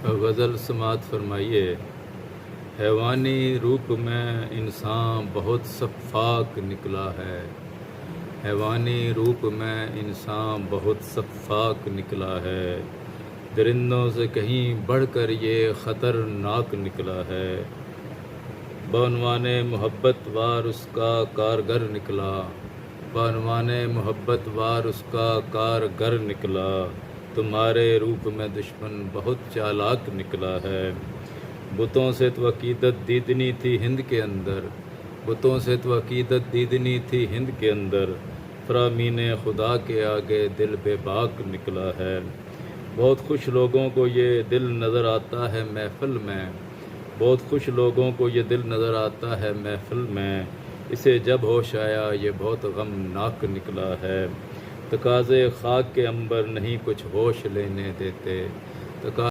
غزل سماعت فرمائیے۔ حیوانی روپ میں انسان بہت سفاک نکلا ہے، حیوانی روپ میں انسان بہت سفاک نکلا ہے، درندوں سے کہیں بڑھ کر یہ خطرناک نکلا ہے، بعنوان محبت وار اس کا کارگر نکلا، بعنوان محبت وار اس کا کارگر نکلا، تمہارے روپ میں دشمن بہت چالاک نکلا ہے، بتوں سے تو عقیدت دیدنی تھی ہند کے اندر، بتوں سے تو عقیدت دیدنی تھی ہند کے اندر، فرامین خدا کے آگے دل بے باک نکلا ہے، بہت خوش لوگوں کو یہ دل نظر آتا ہے محفل میں، بہت خوش لوگوں کو یہ دل نظر آتا ہے محفل میں، اسے جب ہوش آیا یہ بہت غمناک نکلا ہے، تقاضے خاک کے عنبر نہیں کچھ ہوش لینے دیتے،